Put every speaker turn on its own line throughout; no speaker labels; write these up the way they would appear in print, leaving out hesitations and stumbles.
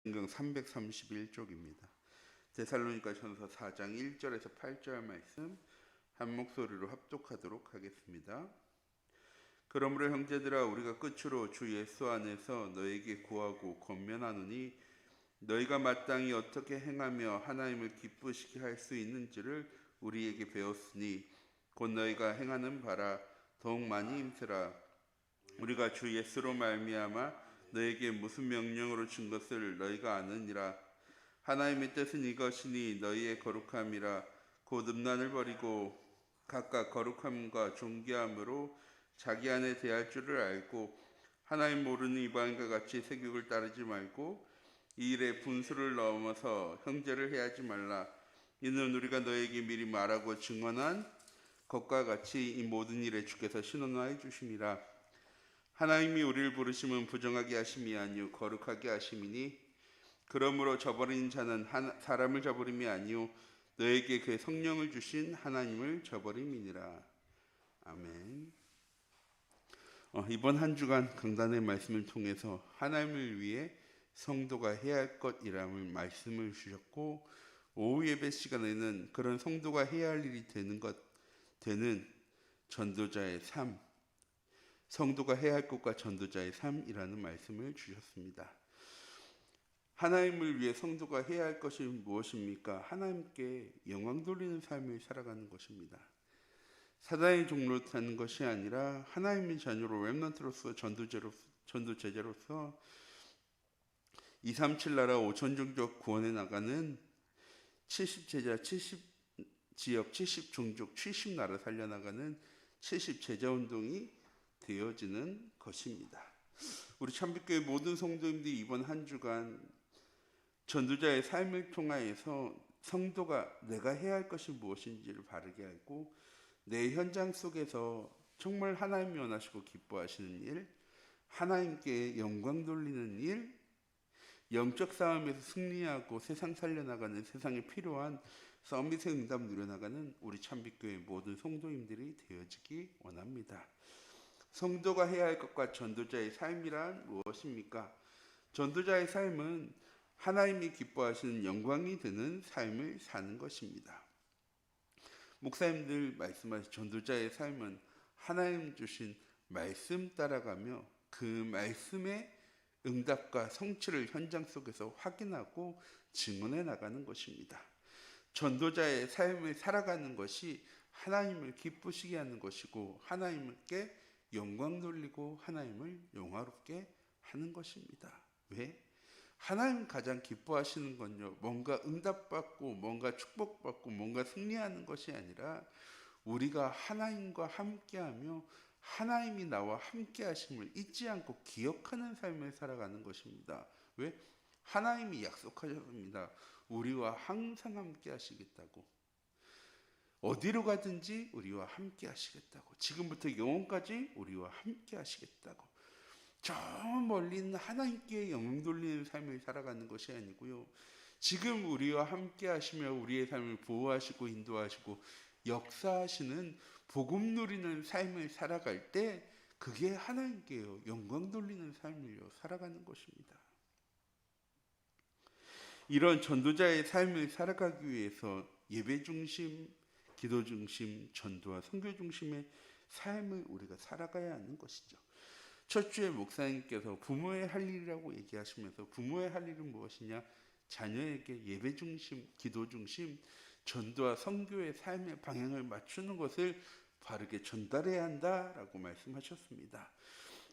성경 331쪽입니다. 데살로니가전서 4장 1절에서 8절 말씀 한 목소리로 합독하도록 하겠습니다. 그러므로 형제들아, 우리가 끝으로 주 예수 안에서 너에게 구하고 권면하노니 너희가 마땅히 어떻게 행하며 하나님을 기쁘시게 할 수 있는지를 우리에게 배웠으니 곧 너희가 행하는 바라 더욱 많이 힘쓰라. 우리가 주 예수로 말미암아 너에게 무슨 명령으로 준 것을 너희가 아느니라. 하나님의 뜻은 이것이니 너희의 거룩함이라. 곧 음란을 버리고 각각 거룩함과 존귀함으로 자기 안에 대할 줄을 알고 하나님 모르는 이방인과 같이 세욕을 따르지 말고 이 일에 분수를 넘어서 형제를 해하지 말라. 이는 우리가 너에게 미리 말하고 증언한 것과 같이 이 모든 일에 주께서 신원하여 주심이라. 하나님이 우리를 부르심은 부정하게 하심이 아니요 거룩하게 하심이니 그러므로 저버린 자는 사람을 저버림이 아니요 너에게 그 성령을 주신 하나님을 저버림이니라. 아멘. 이번 한 주간 강단의 말씀을 통해서 하나님을 위해 성도가 해야 할 것이라는 말씀을 주셨고, 오후 예배 시간에는 그런 성도가 해야 할 일이 되는 전도자의 삶, 성도가 해야 할 것과 전도자의 삶이라는 말씀을 주셨습니다. 하나님을 위해 성도가 해야 할 것이 무엇입니까? 하나님께 영광 돌리는 삶을 살아가는 것입니다. 사단의 종로로 사는 것이 아니라 하나님의 자녀로 렘넌트로서 전도 제자로서 237 나라 5천 종족 구원해 나가는 70제자 70지역 70종족 70나라 살려나가는 70제자운동이 되어지는 것입니다. 우리 참빛교회 모든 성도님들이 이번 한 주간 전도자의 삶을 통하여서 성도가 내가 해야 할 것이 무엇인지를 바르게 알고 내 현장 속에서 정말 하나님이 원하시고 기뻐하시는 일, 하나님께 영광 돌리는 일, 영적 싸움에서 승리하고 세상 살려나가는, 세상에 필요한 서밋의 응답 누려나가는 우리 참빛교회 모든 성도님들이 되어지기 원합니다. 성도가 해야 할 것과 전도자의 삶이란 무엇입니까? 전도자의 삶은 하나님이 기뻐하시는 영광이 되는 삶을 사는 것입니다. 목사님들 말씀하신 전도자의 삶은 하나님 주신 말씀 따라가며 그 말씀의 응답과 성취를 현장 속에서 확인하고 증언해 나가는 것입니다. 전도자의 삶을 살아가는 것이 하나님을 기쁘시게 하는 것이고 하나님께 영광 돌리고 하나님을 영화롭게 하는 것입니다. 왜? 하나님 가장 기뻐하시는 건요, 뭔가 응답받고 뭔가 축복받고 뭔가 승리하는 것이 아니라 우리가 하나님과 함께하며 하나님이 나와 함께 하심을 잊지 않고 기억하는 삶을 살아가는 것입니다. 왜? 하나님이 약속하셨습니다. 우리와 항상 함께 하시겠다고. 어디로 가든지 우리와 함께 하시겠다고. 지금부터 영원까지 우리와 함께 하시겠다고. 저 멀리 있는 하나님께 영광 돌리는 삶을 살아가는 것이 아니고요, 지금 우리와 함께 하시며 우리의 삶을 보호하시고 인도하시고 역사하시는 복음 누리는 삶을 살아갈 때 그게 하나님께요 영광 돌리는 삶을 살아가는 것입니다. 이런 전도자의 삶을 살아가기 위해서 예배 중심, 기도 중심, 전도와 선교 중심의 삶을 우리가 살아가야 하는 것이죠. 첫 주에 목사님께서 부모의 할 일이라고 얘기하시면서 부모의 할 일은 무엇이냐? 자녀에게 예배 중심, 기도 중심, 전도와 선교의 삶의 방향을 맞추는 것을 바르게 전달해야 한다라고 말씀하셨습니다.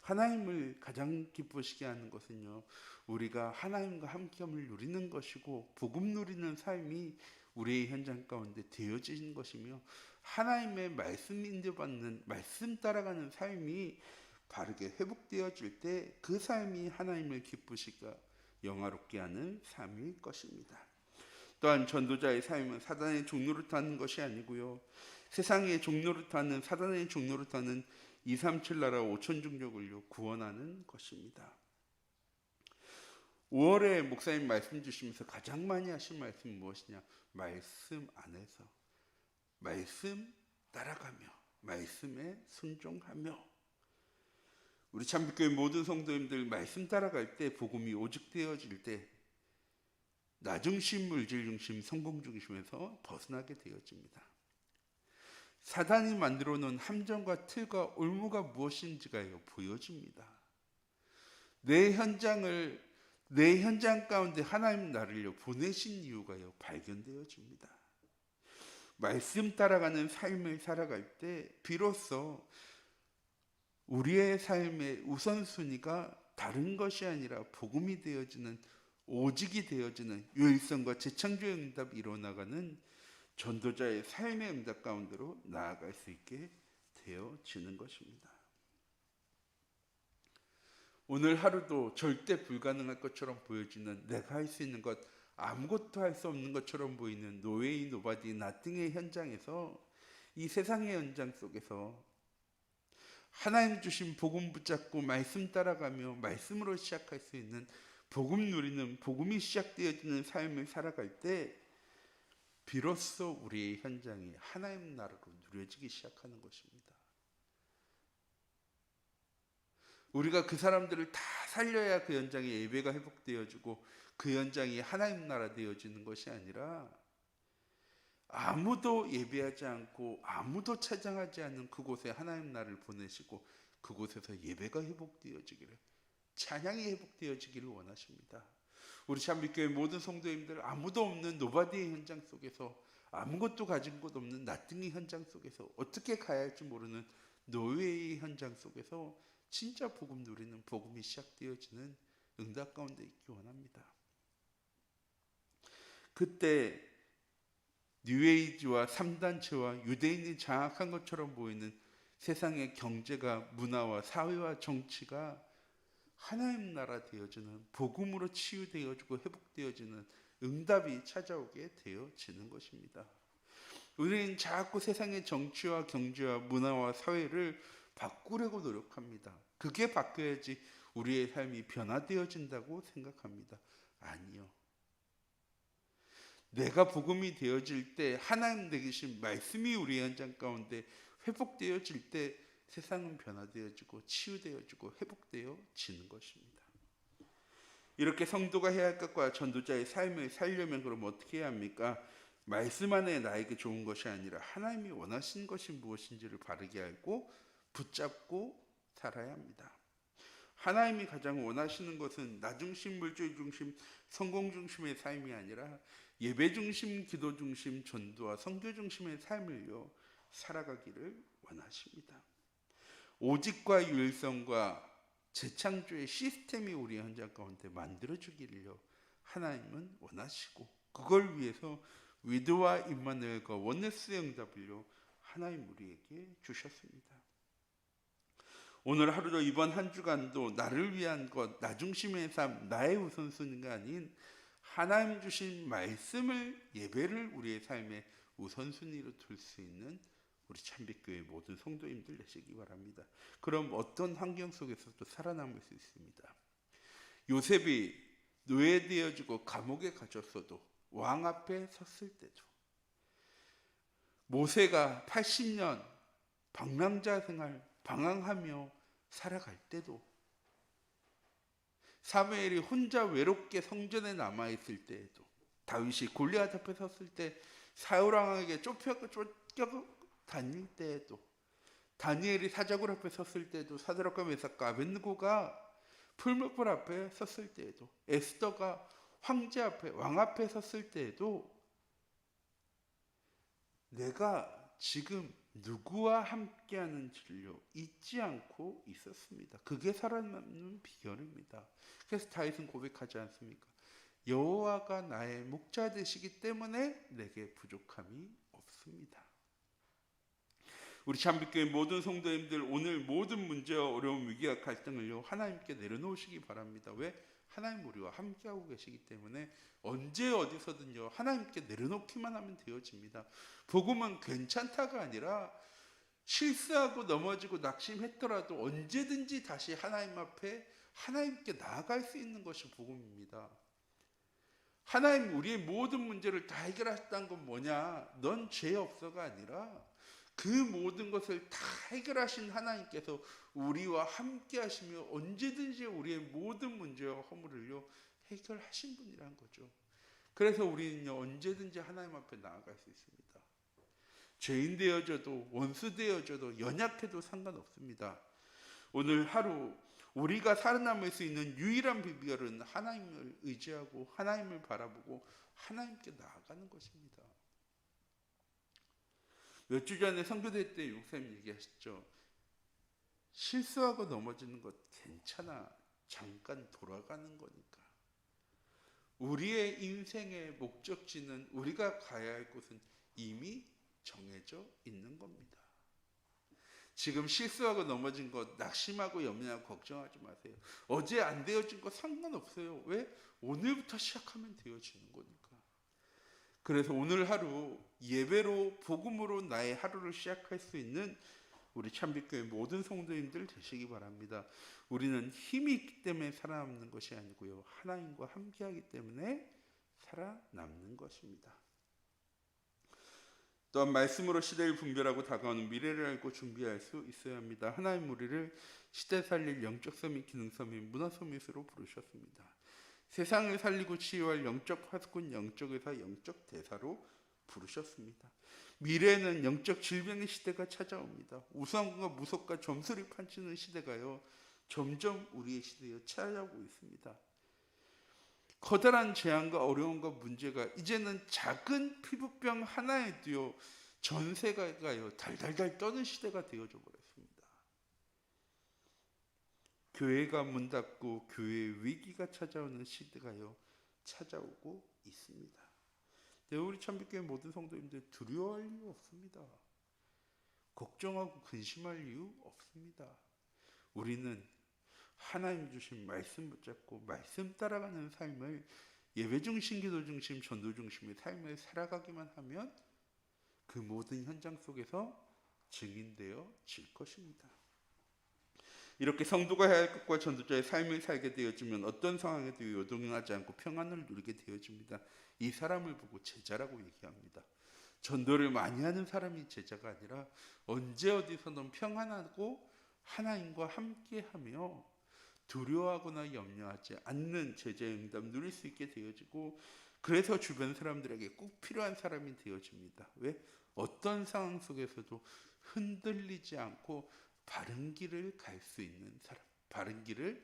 하나님을 가장 기쁘시게 하는 것은요, 우리가 하나님과 함께함을 누리는 것이고 복음 누리는 삶이 우리의 현장 가운데 되어지는 것이며 하나님의 말씀 인도받는 말씀 따라가는 삶이 바르게 회복되어질 때 그 삶이 하나님을 기쁘시고 영화롭게 하는 삶일 것입니다. 또한 전도자의 삶은 사단의 종로를 타는 것이 아니고요, 세상의 종로를 타는 사단의 종로를 타는 237 나라 5천 종족을 구원하는 것입니다. 5월에 목사님 말씀 주시면서 가장 많이 하신 말씀은 무엇이냐? 말씀 안에서 말씀 따라가며 말씀에 순종하며. 우리 참빛교회 모든 성도님들 말씀 따라갈 때 복음이 오직되어질 때 나중심, 물질중심, 성공중심에서 벗어나게 되어집니다. 사단이 만들어 놓은 함정과 틀과 올무가 무엇인지가 보여집니다. 내 현장 가운데 하나님 나를 보내신 이유가 발견되어집니다. 말씀 따라가는 삶을 살아갈 때 비로소 우리의 삶의 우선순위가 다른 것이 아니라 복음이 되어지는, 오직이 되어지는 유일성과 재창조의 응답이 일어나가는 전도자의 삶의 응답 가운데로 나아갈 수 있게 되어지는 것입니다. 오늘 하루도 절대 불가능할 것처럼 보여지는, 내가 할 수 있는 것 아무것도 할 수 없는 것처럼 보이는 노웨이 노바디 나띵의 현장에서, 이 세상의 현장 속에서 하나님 주신 복음 붙잡고 말씀 따라가며 말씀으로 시작할 수 있는, 복음 누리는, 복음이 시작되어지는 삶을 살아갈 때 비로소 우리의 현장이 하나님 나라로 누려지기 시작하는 것입니다. 우리가 그 사람들을 다 살려야 그 현장의 예배가 회복되어지고 그 현장이 하나님 나라 되어지는 것이 아니라, 아무도 예배하지 않고 아무도 찬양하지 않는 그곳에 하나님 나라를 보내시고 그곳에서 예배가 회복되어지기를, 찬양이 회복되어지기를 원하십니다. 우리 참빛교회 모든 성도님들, 아무도 없는 노바디의 현장 속에서, 아무것도 가진 것 없는 나띵의 현장 속에서, 어떻게 가야 할지 모르는 노예의 현장 속에서 진짜 복음 누리는, 복음이 시작되어지는 응답 가운데 있기 원합니다. 그때 뉴에이지와 3단체와 유대인이 장악한 것처럼 보이는 세상의 경제가, 문화와 사회와 정치가 하나님 나라 되어지는, 복음으로 치유되어지고 회복되어지는 응답이 찾아오게 되어지는 것입니다. 우리는 자꾸 세상의 정치와 경제와 문화와 사회를 바꾸려고 노력합니다. 그게 바뀌어야지 우리의 삶이 변화되어진다고 생각합니다. 아니요. 내가 복음이 되어질 때, 하나님 되신 말씀이 우리 현장 가운데 회복되어질 때 세상은 변화되어지고 치유되어지고 회복되어지는 것입니다. 이렇게 성도가 해야 할 것과 전도자의 삶을 살려면 그럼 어떻게 해야 합니까? 말씀 안에 나에게 좋은 것이 아니라 하나님이 원하시는 것이 무엇인지를 바르게 알고 붙잡고 살아야 합니다. 하나님이 가장 원하시는 것은 나중심, 물질 중심, 성공 중심의 삶이 아니라 예배 중심, 기도 중심, 전도와 선교 중심의 삶을 살아가기를 원하십니다. 오직과 유일성과 재창조의 시스템이 우리 현장 가운데 만들어주기를 하나님은 원하시고, 그걸 위해서 위드와 임마누엘과 원네스의 응답을 하나님 우리에게 주셨습니다. 오늘 하루도, 이번 한 주간도 나를 위한 것, 나 중심의 삶, 나의 우선순위가 아닌 하나님 주신 말씀을, 예배를 우리의 삶의 우선순위로 둘 수 있는 우리 참빛교회 모든 성도님들 되시기 바랍니다. 그럼 어떤 환경 속에서도 살아남을 수 있습니다. 요셉이 노예되어지고 감옥에 갇혔어도, 왕 앞에 섰을 때도, 모세가 80년 방랑자 생활, 방황하며 살아갈 때도, 사무엘이 혼자 외롭게 성전에 남아있을 때에도, 다윗이 골리앗 앞에 섰을 때 사울 왕에게 쫓겨 다닐 때에도, 다니엘이 사자굴 앞에 섰을 때에도, 사드락과 메삭과 아벳느고가 풀무불 앞에 섰을 때에도, 에스더가 황제 앞에, 왕 앞에 섰을 때에도 내가 지금 누구와 함께하는지를 잊지 않고 있었습니다. 그게 살아남는 비결입니다. 그래서 다윗은 고백하지 않습니까? 여호와가 나의 목자 되시기 때문에 내게 부족함이 없습니다. 우리 참빛교회 모든 성도님들, 오늘 모든 문제와 어려움, 위기와 갈등을 하나님께 내려놓으시기 바랍니다. 왜? 하나님 우리와 함께하고 계시기 때문에 언제 어디서든요 하나님께 내려놓기만 하면 되어집니다. 복음은 괜찮다가 아니라 실수하고 넘어지고 낙심했더라도 언제든지 다시 하나님 앞에 하나님께 나아갈 수 있는 것이 복음입니다. 하나님 우리의 모든 문제를 다 해결하셨다는 건 뭐냐? 넌 죄 없어가 아니라 그 모든 것을 다 해결하신 하나님께서 우리와 함께 하시며 언제든지 우리의 모든 문제와 허물을 해결하신 분이란 거죠. 그래서 우리는 언제든지 하나님 앞에 나아갈 수 있습니다. 죄인 되어져도 원수 되어져도 연약해도 상관없습니다. 오늘 하루 우리가 살아남을 수 있는 유일한 비결은 하나님을 의지하고 하나님을 바라보고 하나님께 나아가는 것입니다. 몇 주 전에 선교대 때 목사님 얘기하셨죠. 실수하고 넘어지는 것 괜찮아. 잠깐 돌아가는 거니까. 우리의 인생의 목적지는, 우리가 가야 할 곳은 이미 정해져 있는 겁니다. 지금 실수하고 넘어진 것 낙심하고 염려하고 걱정하지 마세요. 어제 안 되어진 거 상관없어요. 왜? 오늘부터 시작하면 되어지는 거니까. 그래서 오늘 하루 예배로 복음으로 나의 하루를 시작할 수 있는 우리 참빛교회 모든 성도님들 되시기 바랍니다. 우리는 힘이 있기 때문에 살아남는 것이 아니고요, 하나님과 함께하기 때문에 살아남는 것입니다. 또한 말씀으로 시대를 분별하고 다가오는 미래를 알고 준비할 수 있어야 합니다. 하나님 우리를 시대 살릴 영적 서밋, 기능 서밋, 문화 서밋으로 부르셨습니다. 세상을 살리고 치유할 영적 파수꾼, 영적 의사, 영적 대사로 부르셨습니다. 미래에는 영적 질병의 시대가 찾아옵니다. 우상과 무속과 점술이 판치는 시대가요, 점점 우리의 시대에 찾아오고 있습니다. 커다란 재앙과 어려움과 문제가 이제는 작은 피부병 하나에도요, 전 세계가요 달달달 떠는 시대가 되어져 버렸습니다. 교회가 문 닫고 교회의 위기가 찾아오는 시대가요 찾아오고 있습니다. 네, 우리 참빛교회 모든 성도님들 두려워할 이유 없습니다. 걱정하고 근심할 이유 없습니다. 우리는 하나님 주신 말씀 붙잡고 말씀 따라가는 삶을, 예배 중심, 기도 중심, 전도 중심의 삶을 살아가기만 하면 그 모든 현장 속에서 증인되어 질 것입니다. 이렇게 성도가 해야 할 것과 전도자의 삶을 살게 되어지면 어떤 상황에도 요동하지 않고 평안을 누리게 되어집니다. 이 사람을 보고 제자라고 얘기합니다. 전도를 많이 하는 사람이 제자가 아니라 언제 어디서든 평안하고 하나님과 함께하며 두려워하거나 염려하지 않는 제자의 응답 누릴 수 있게 되어지고, 그래서 주변 사람들에게 꼭 필요한 사람이 되어집니다. 왜? 어떤 상황 속에서도 흔들리지 않고 바른 길을 갈 수 있는 사람, 바른 길을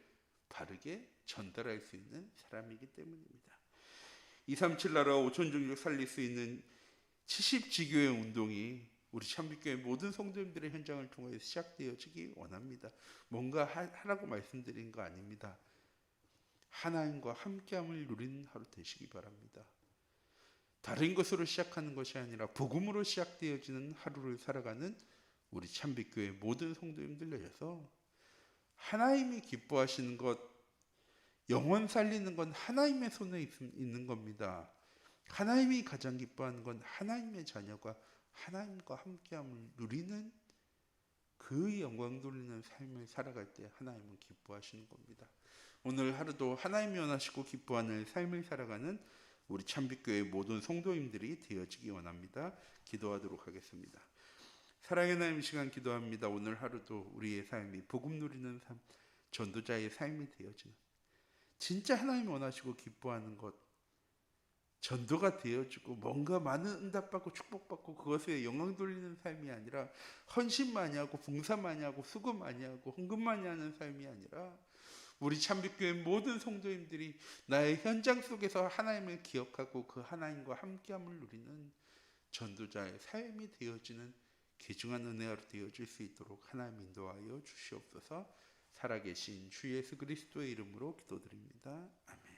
바르게 전달할 수 있는 사람이기 때문입니다. 237 나라 5천 종족 살릴 수 있는 70지교의 운동이 우리 참빛교회 모든 성도님들의 현장을 통해 시작되어지기 원합니다. 뭔가 하라고 말씀드린 거 아닙니다. 하나님과 함께함을 누리는 하루 되시기 바랍니다. 다른 것으로 시작하는 것이 아니라 복음으로 시작되어지는 하루를 살아가는 우리 참빛교회 모든 성도님들 되셔서 하나님이 기뻐하시는 것, 영혼 살리는 건 하나님의 손에 있는 겁니다. 하나님이 가장 기뻐하는 건 하나님의 자녀가 하나님과 함께함을 누리는 그 영광 돌리는 삶을 살아갈 때 하나님은 기뻐하시는 겁니다. 오늘 하루도 하나님이 원하시고 기뻐하는 삶을 살아가는 우리 참빛교회 모든 성도님들이 되어지기 원합니다. 기도하도록 하겠습니다. 사랑의 하나님, 시간 기도합니다. 오늘 하루도 우리의 삶이 복음 누리는 삶, 전도자의 삶이 되어지는, 진짜 하나님이 원하시고 기뻐하는 것, 전도가 되어지고 뭔가 많은 응답받고 축복받고 그것에 영광 돌리는 삶이 아니라, 헌신 많이 하고 봉사 많이 하고 수고 많이 하고 헌금 많이 하는 삶이 아니라, 우리 참빛교회 모든 성도님들이 나의 현장 속에서 하나님을 기억하고 그 하나님과 함께함을 누리는 전도자의 삶이 되어지는 귀중한 은혜가 되어질 수 있도록 하나님 인도하여 주시옵소서. 살아계신 주 예수 그리스도의 이름으로 기도드립니다. 아멘.